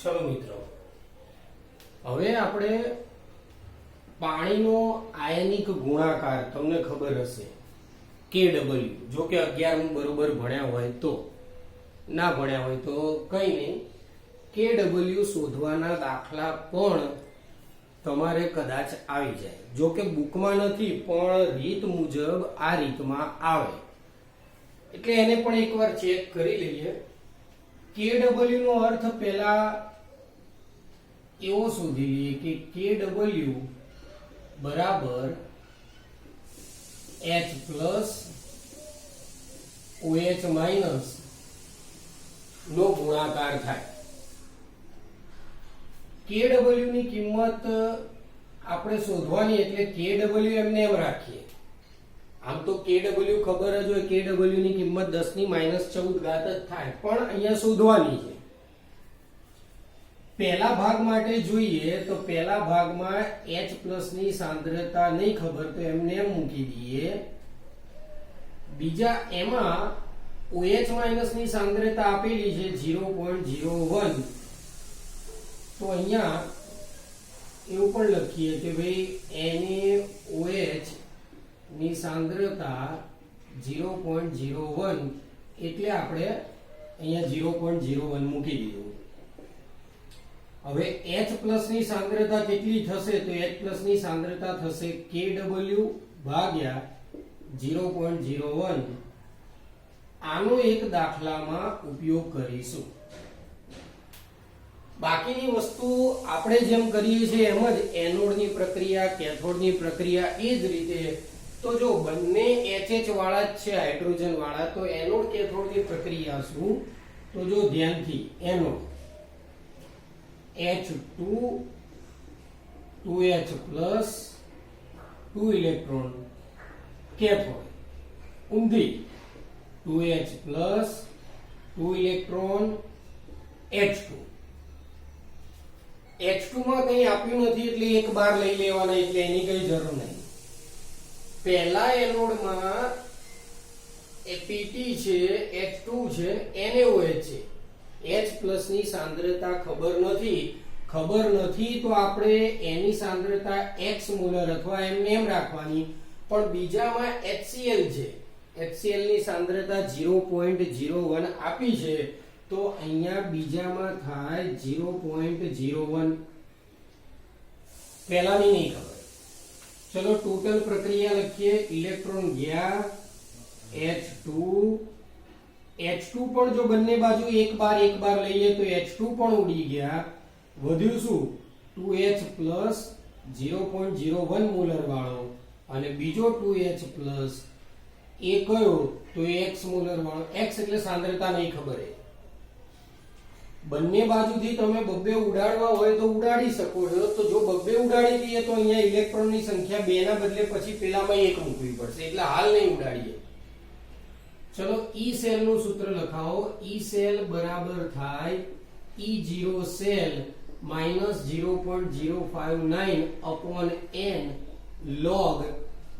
चलो मित्रों, હવે આપણે પાણીનો આયનિક ગુણાકાર તમને ખબર હશે KW, જો કે 11 બરોબર ભણ્યા હોય તો, ના ભણ્યા હોય તો કઈ નહીં, KW શોધવાના દાખલા પણ તમારે કદાચ આવી જાય, જો કે બુકમાં નથી પણ રીત મુજબ આ રીતમાં આવે, એટલે એને પણ એકવાર ચેક કરી લઈએ. KW નો અર્થ પહેલા એવો શોધી લઈએ કે KW બરાબર H પ્લસ OH માઇનસ નો ગુણાકાર થાય. KW ની કિંમત આપણે શોધવાની, એટલે KW એમને એમ રાખીએ. આમ તો KW ખબર જ હોય, KW ની કિંમત 10 ની -14 ઘાત જ થાય, પણ અહીંયા શોધવાની છે. પહેલા ભાગ માટે જોઈએ તો પહેલા ભાગમાં H પ્લસ ની સાંદ્રતા નહીં ખબર તો એમને એમ મૂકી દઈએ. બીજા એમાં OH માઇનસ ની સાંદ્રતા આપેલી છે 0.01, તો અહીંયા એવું પણ લખીએ કે ભાઈ NaOH ની સાંદ્રતા 0.01, એટલે આપણે અહીંયા 0.01 મૂકી દીધું. હવે H પ્લસ ની સાંદ્રતા કેટલી થશે તો H પ્લસ ની સાંદ્રતા થશે KW ભાગ્યા 0.01. આનો એક દાખલામાં ઉપયોગ કરીશું. બાકીની વસ્તુ આપણે જેમ કરીએ છીએ એમ જ એનોડની પ્રક્રિયા, કેથોડની પ્રક્રિયા એ જ રીતે. તો જો બંને HH વાળા જ છે, હાઇડ્રોજન વાળા, તો એનોડ કેથોડની પ્રક્રિયા શું? તો જો ધ્યાનથી, anode H2 2H plus 2 electron, cathode ઊંધી 2H plus 2 electron H2. H2 માં કંઈ આપ્યું નથી એટલે એક બાર લઈ લેવાના, એટલે એની કઈ જરૂર નહીં. પહેલા એનોડમાં PT છે, H2 છે, NaOH છે. H પ્લસ ની સાંદ્રતા ખબર નથી તો આપણે એની સાંદ્રતા x મોલર અથવા એમ રાખવાની, પણ બીજામાં HCl છે, HCl ની સાંદ્રતા 0.01 આપી છે, તો અહીંયા બીજામાં થાય 0.01. પહેલાની નહીં ખબર. ચલો ટોટલ પ્રક્રિયા લખીએ. ઇલેક્ટ્રોન ગયા H2 પણ જો બંને બાજુ એક બાર લઈએ તો H2 પણ ઉડી ગયા. વધ્યું શું? 2H પ્લસ 0.01 મોલર વાળો, અને બીજો 2H પ્લસ એ કયો તો x મોલર વાળો. x એટલે સાંદ્રતા નહીં ખબર છે. બંને બાજુથી તમે બબ્બે ઉડાડવા હોય તો ઉડાડી શકો છો. તો જો બબ્બે ઉડાડી દઈએ તો અહીંયા ઇલેક્ટ્રોનની સંખ્યા 2 ના બદલે પછી પેલામાં 1 મૂકવી પડશે, એટલે હાલ નહીં ઉડાડીએ. ચલો E સેલ નું સૂત્ર લખાવો. E સેલ બરાબર થાય E0 cell minus 0.059 upon n log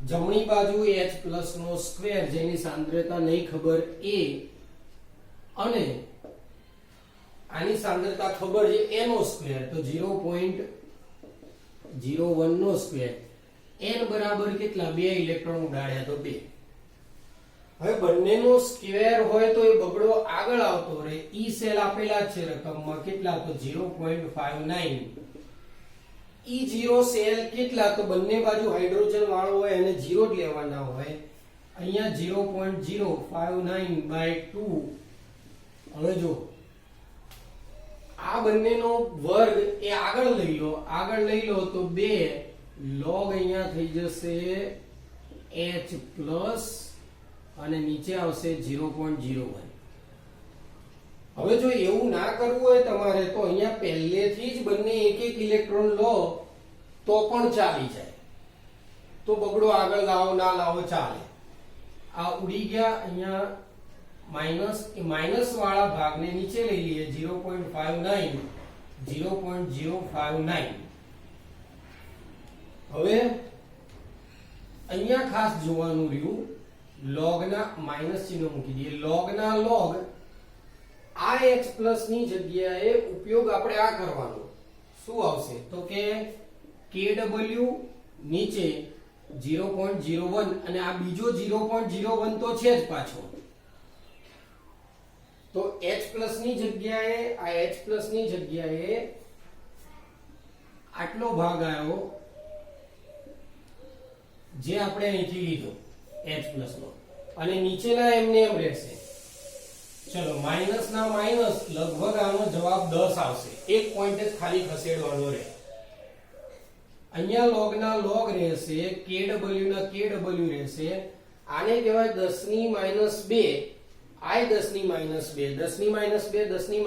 જમણી બાજુ H પ્લસ નો સ્ક્વેર, જેની સાંદ્રતા નહીં ખબર એ, અને આની સાંદ્રતા ખબર છે a નો સ્ક્વેર, તો 0.01 નો સ્ક્વેર. n બરાબર કેટલા? 2 ઇલેક્ટ્રોન ઉડાડ્યા તો 2. હવે બંનેનો સ્ક્વેર હોય તો એ બગડો આગળ આવતો રહે. ઈ સેલ આપેલા છે રકમમાં કેટલા? તો 0.59. E0 સેલ કેટલા? તો બંને બાજુ હાઇડ્રોજન વાળો હોય એને 0 જ લેવાના હોય. અહીંયા 0.059/2. હવે જો આ બંનેનો વર્ગ એ આગળ લઈ લો તો 2 log અહીંયા થઈ જશે H પ્લસ અને નીચે આવશે 0.01. હવે જો એવું ના કરવું હોય તમારે તો અહીંયા પહેલેથી જ બંને એક ઇલેક્ટ્રોન લો તો પણ ચાલી જાય. તો બગડો આગળ લાવો ના લાવો ચાલે. આ ઉડી ગયા. અહીંયા માઇનસ વાળા ભાગને નીચે લઈ લઈએ. 0.59. હવે અહીંયા ખાસ જોવાનું રહ્યું, log ના માઈનસ ચિહ્ન મૂકી દઈએ. log ના log આ આ h પ્લસ ની જગ્યાએ ઉપયોગ આપણે આ કરવાનો શું આવશે તો કે kw નીચે 0.01 અને આ બીજો 0.01 તો છે જ પાછો, તો h પ્લસ ની જગ્યાએ આ h પ્લસ ની જગ્યાએ આટલો ભાગ આવ્યો જે આપણે અહીંથી લીધો h પ્લસ નો, અને નીચેના એમને એમ રહેશે. ચલો માઈનસ ના માઈનસ લગભગ આનો જવાબ 10 આવશે. એક પોઈન્ટ જ ખાલી ખસેડવાનો રહે. અહીંયા log ના log રહેશે, kw ના kw રહેશે. આને કહેવાય 10 ની -2 I 10 ની -2 10 ની -2 10 ની -2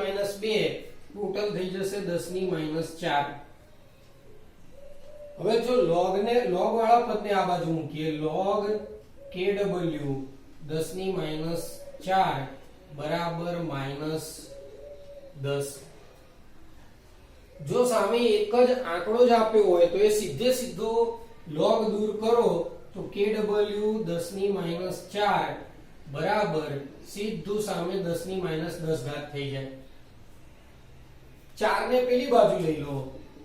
ટોટલ થઈ જશે 10 ની -4. હવે જો log વાળા પદને આ બાજુ મૂકીએ, log kw 10 ની -4 બરાબર -10. જો સામે એક જ આંકડો જ આપ્યો હોય તો એ સીધો log દૂર કરો તો kw 10 ની -4 બરાબર સીધું સામે 10 ની -10 ઘાત થઈ જાય. 4 ને પેલી બાજુ લઈ લો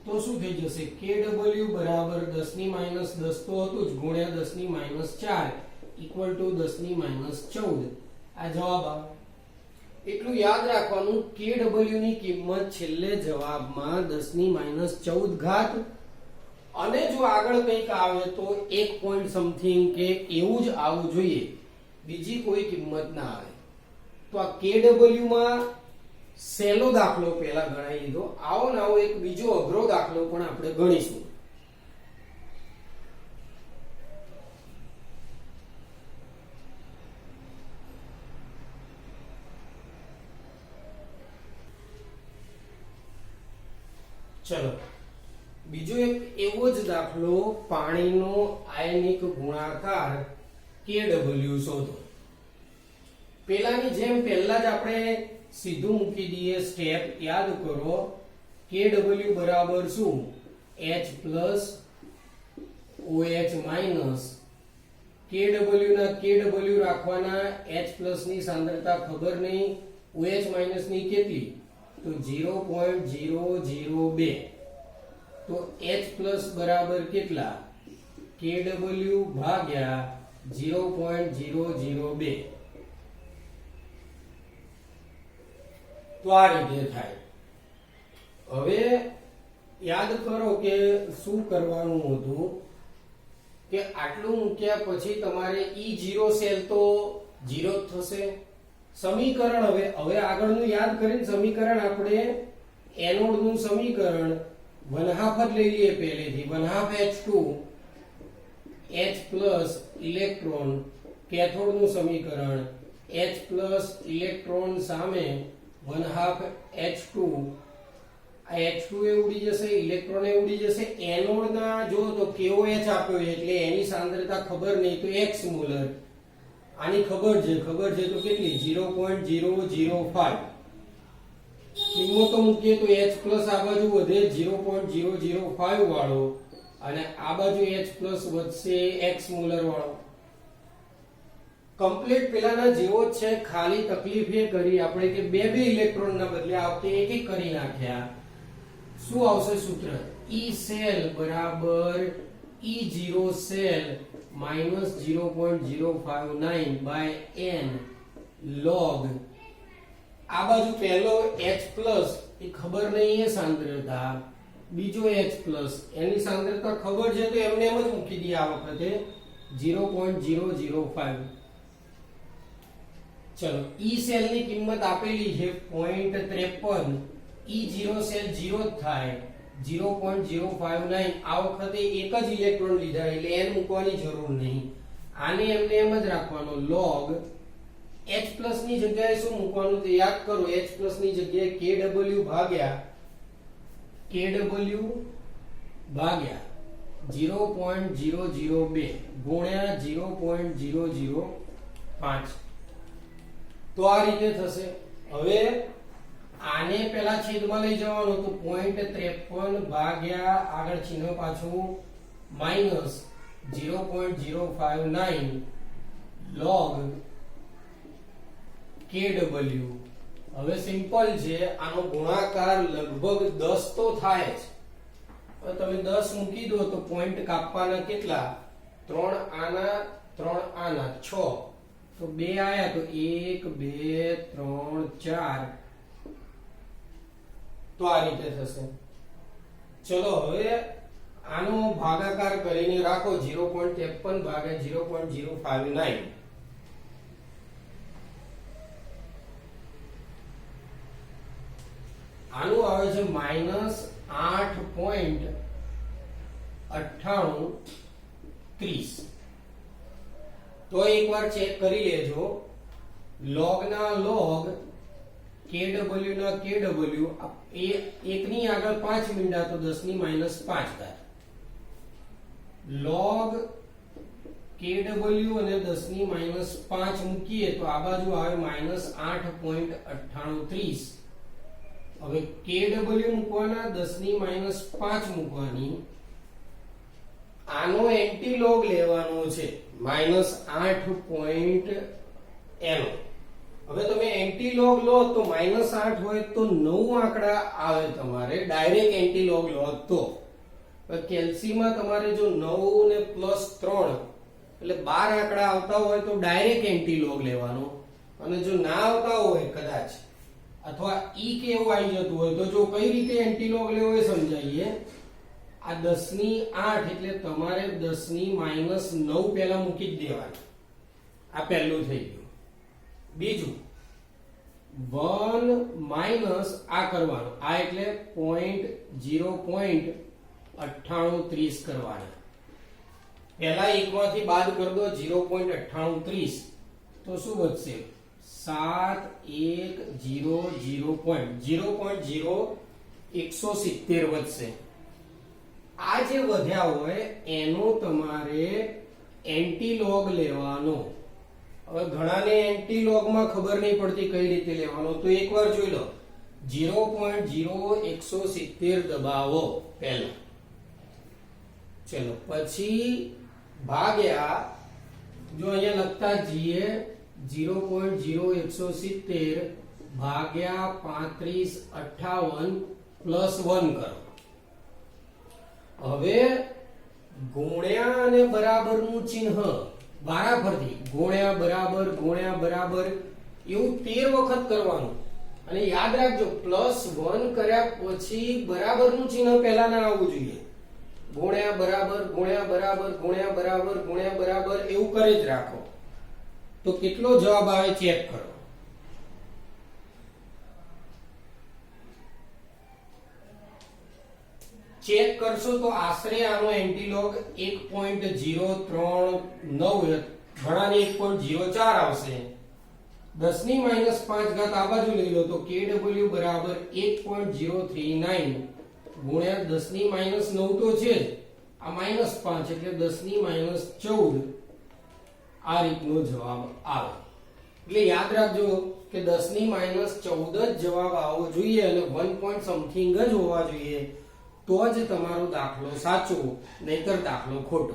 તો શું થઈ જશે kw બરાબર 10 ની -10 તો હતું જ ગુણ્યા 10 ની -4 ઇક્વલ ટુ 10 ની -14. આ જવાબ આવે. એટલું યાદ રાખવાનું kw ની કિંમત છેલ્લે જવાબમાં 10 ની -14 ઘાત, અને જો આગળ કંઈક આવે તો 1 પોઈન્ટ સમથિંગ કે એવું જ આવવું જોઈએ, બીજી કોઈ કિંમત ના આવે. તો આ kw માં સહેલો દાખલો પહેલા ગણાવી લીધો. આવો ને આવો એક બીજો અઘરો દાખલો પણ આપણે ગણીશું. ચલો બીજો એક એવો જ દાખલો, પાણીનો આયનિક ગુણાકાર kw શોધો. પેલાની જેમ પહેલા જ આપણે સીધું મૂકી દઈએ સ્ટેપ. યાદ કરો kw બરાબર શું h plus OH minus kw ના kw રાખવાના, h પ્લસ ની સાંદ્રતા ખબર નહીં, OH માઈનસ ની કેટલી તો 0.002. તો h પ્લસ બરાબર કેટલા kw ભાગ્યા 0.002. તો આ રીતે થાય. હવે યાદ કરો કે શું કરવાનું હતું કે આટલું મૂક્યા પછી તમારે E0 સેલ તો 0 જ થશે. સમીકરણ હવે આગળનું યાદ કરીને સમીકરણ આપણે એનોડ નું સમીકરણ 1/2 જ લઈ લઈએ પહેલેથી. 1/2 H2 H plus electron, cathode નું સમીકરણ H પ્લસ ઇલેક્ટ્રોન સામે 1/2 H2. આ H2 એ ઉડી જશે, ઇલેક્ટ્રોન એ ઉડી જશે. એનોડ ના જો તો KOH આપ્યો એટલે એની સાંદ્રતા ખબર નહીં તો x મોલર. આની ખબર છે તો કેટલી 0.005. કિંમતો મૂકીએ તો h પ્લસ આ બાજુ વધે 0.005 વાળો, અને આ બાજુ h પ્લસ વધશે x મોલર વાળો. કમ્પ્લીટ પેલાના જેવો જ છે, ખાલી તકલીફ એ કરી આપણે કે બે ઇલેક્ટ્રોન ના બદલે આ વખતે એક કરી નાખ્યા. શું આવશે સૂત્ર E સેલ બરાબર E0 cell minus 0.059 by n log. આ બાજુ પહેલો H પ્લસ એ ખબર નહીં એ સાંદ્રતા, બીજો H પ્લસ એની સાંદ્રતા ખબર છે તો એમને એમ જ મૂકી દઈએ આ વખતે 0.005. ચલો E સેલ ની કિંમત આપેલી છે 0.53. E0 સેલ 0 જ થાય 0.059. આ વખતે એક જ ઇલેક્ટ્રોન લીધા એટલે n મૂકવાની જરૂર નહીં. આને એમને એમ જ રાખવાનો log. H પ્લસ ની જગ્યાએ શું મૂકવાનું તે યાદ કરો. H પ્લસ ની જગ્યાએ kw ભાગ્યા 0.002 ગુણ્યા 0.005. તો આ રીતે થશે. હવે આને પેલા છેદમાં લઈ જવાનો તો 0.53 ભાગ્યા આગળ ચિહ્ન પાછું માઈનસ 0.059 log kw હવે સિમ્પલ છે, આનો ગુણાકાર લગભગ 10 તો થાય જ. હવે તમે 10 મૂકી દો તો પોઈન્ટ કાપવાના કેટલા? 3 આના 3 આના 6, તો 2 આયા તો 1 2 3 4, તો આ રીતે થશે. ચલો હવે આનો ભાગાકાર કરીને રાખો 0.53 ભાગ્યા 0.059. આનું આવે છે -8.9830. તો એકવાર ચેક કરી લેજો. log ના log, kw ના kw, એ એકની આગળ 5 મીંડા તો 10 ની -5 log kw અને 10 ની -5 મૂકીએ તો આ બાજુ આવે -8.9830. હવે kw મૂકવાના, 10 ની -5 મૂકવાની, આનો એન્ટીલોગ લેવાનો છે -8. હવે તમે એન્ટીલોગ લો તો -8 હોય તો 9 આંકડા આવે તમારે, ડાયરેક્ટ એન્ટીલોગ લો તો. કેલ્સીમાં તમારે જો 9 ને +3 એટલે 12 આંકડા આવતા હોય તો ડાયરેક્ટ એન્ટીલોગ લેવાનો, અને જો ના આવતા હોય કદાચ, અથવા ઈ કેવું આવી જતું હોય તો જો કઈ રીતે એન્ટીલોગ લેવો એ સમજાવીએ. આ 10 ની 8 એટલે તમારે 10 ની -9 પહેલા મૂકી જ દેવાનું. આ પહેલું થઈ ગયું. બીજું 1 માઈનસ આ કરવાનું, આ એટલે 0.9830 કરવાના. પહેલા એકમાંથી બાદ કરી દો 0.9830, તો શું વધશે? 7170 વધશે. આ જે વધ્યા હોય એનો તમારે એન્ટીલોગ લેવાનો. હવે ઘણાને એન્ટીલોગ માં ખબર નહીં પડતી કઈ રીતે લેવાનો, તો એકવાર જોઈ લો. 0.0170 દબાવો પહેલા, ચલો પછી ભાગ્યા, જો અહીંયા લખતા જઈએ 0.0170 ભાગ્યા 3558 પ્લસ 1 કરો. હવે ગુણ્યા અને બરાબર નું ચિહ્ન વારાફરતી ગુણ્યા બરાબર એવું 13 વખત કરવાનું. અને યાદ રાખજો, +1 કર્યા પછી બરાબર નું ચિહ્ન પહેલા ના આવવું જોઈએ. ગુણ્યા બરાબર એવું કરી જ રાખો. તો કેટલો જવાબ આવે ચેક કરો. ચેક કરશો તો આશરે આનો એન્ટીલોગ 1.039, ઘણાને 1.04 આવશે. 10 ની -5 આ બાજુ લઈ લો તો kw બરાબર 1.039 ગુણ્યા 10 ની -9 તો છે જ, આ -5 એટલે 10 ની -14. આ રીતનો જવાબ આવે. એટલે યાદ રાખજો કે 10 ની -14 જ જવાબ આવવો જોઈએ, અને 1 point something જ હોવા જોઈએ, તો જ તમારો દાખલો સાચો, નહીતર દાખલો ખોટો.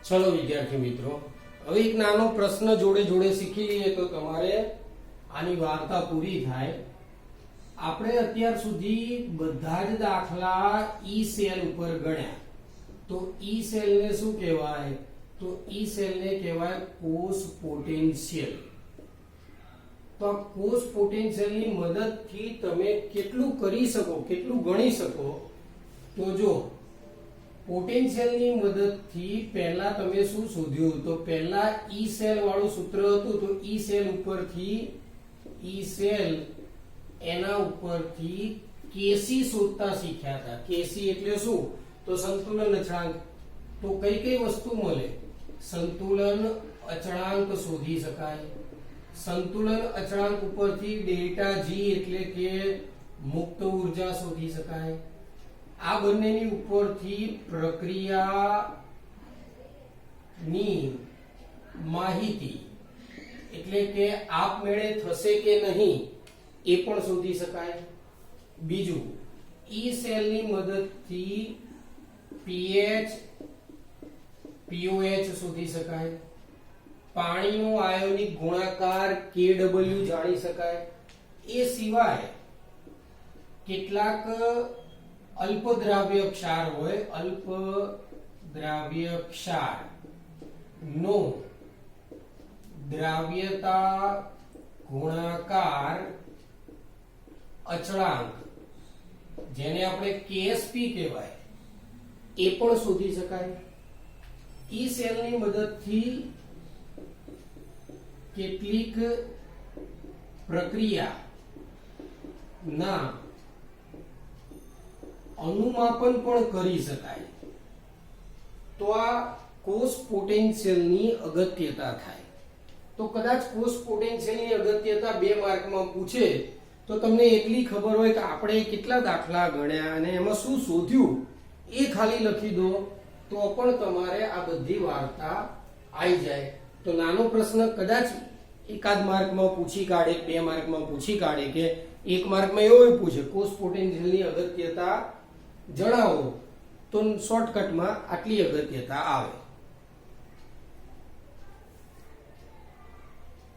ચલો વિદ્યાર્થી મિત્રો, હવે એક નાનો પ્રશ્ન જોડે જોડે શીખી લઈએ તો તમારે આની વાર્તા પૂરી થાય. આપણે અત્યાર સુધી બધા જ દાખલા ઈ સેલ ઉપર ગણ્યા. તો ઈ સેલ ને શું કહેવાય? તો ઈ સેલ ને કહેવાય કોષ પોટેન્શિયલ. તો આ કોષ પોટેન્શિયલ ની મદદથી તમે કેટલું કરી શકો, કેટલું ગણી શકો. તો જો પોટેન્શિયલ ની મદદથી પહેલા તમે શું શોધ્યું? તો પહેલા ઈ સેલ વાળું સૂત્ર હતું. તો ઈ સેલ ઉપરથી એના ઉપરથી કેસી શોધતા શીખ્યા હતા. કેસી એટલે શું? તો સંતુલન અચળાંક. તો કઈ કઈ વસ્તુ મળે? સંતુલન અચળાંક શોધી શકાય. સંતુલન અચળાંક ઉપરથી ડેલ્ટા જી એટલે કે મુક્ત ઉર્જા શોધી શકાય. આ બંનેની ઉપરથી પ્રક્રિયા માહિતી એટલે કે આપમેળે થશે કે નહીં એ પણ શોધી શકાય. બીજું ઈ સેલની મદદથી pH pOH શોધી શકાય. પાણીનો આયોનિક ગુણાકાર KW જાણી શકાય. એ સિવાય કેટલાક અલ્પદ્રાવ્ય ક્ષાર હોય, અલ્પદ્રાવ્ય ક્ષાર નો દ્રાવ્યતા ગુણાકાર અચળાંક જેને આપણે KSP કહેવાય એ પણ શોધી શકાય. ઈ સેલની મદદથી કેટલીક પ્રક્રિયા ના અનુમાપન પણ કરી શકાય. તો આ કોષ પોટેન્શિયલની અગત્યતા થાય. તો કદાચ કોષ પોટેન્શિયલની અગત્યતા 2 માર્કમાં પૂછે તો તમને એટલી ખબર હોય કે આપણે કેટલા દાખલા ગણ્યા અને એમાં શું શોધ્યું એ ખાલી લખી દો તો પણ તમારે આ બધી વાર્તા આવી જાય. તો નાનો પ્રશ્ન કદાચ એકાદ માર્કમાં પૂછી કાઢે, 2 માર્કમાં પૂછી કાઢે કે 1 માર્કમાં એવો પૂછે કોષ પોટેન્શિયલની અગત્યતા જણાવો તો શોર્ટકટમાં આટલી અગત્યતા આવે.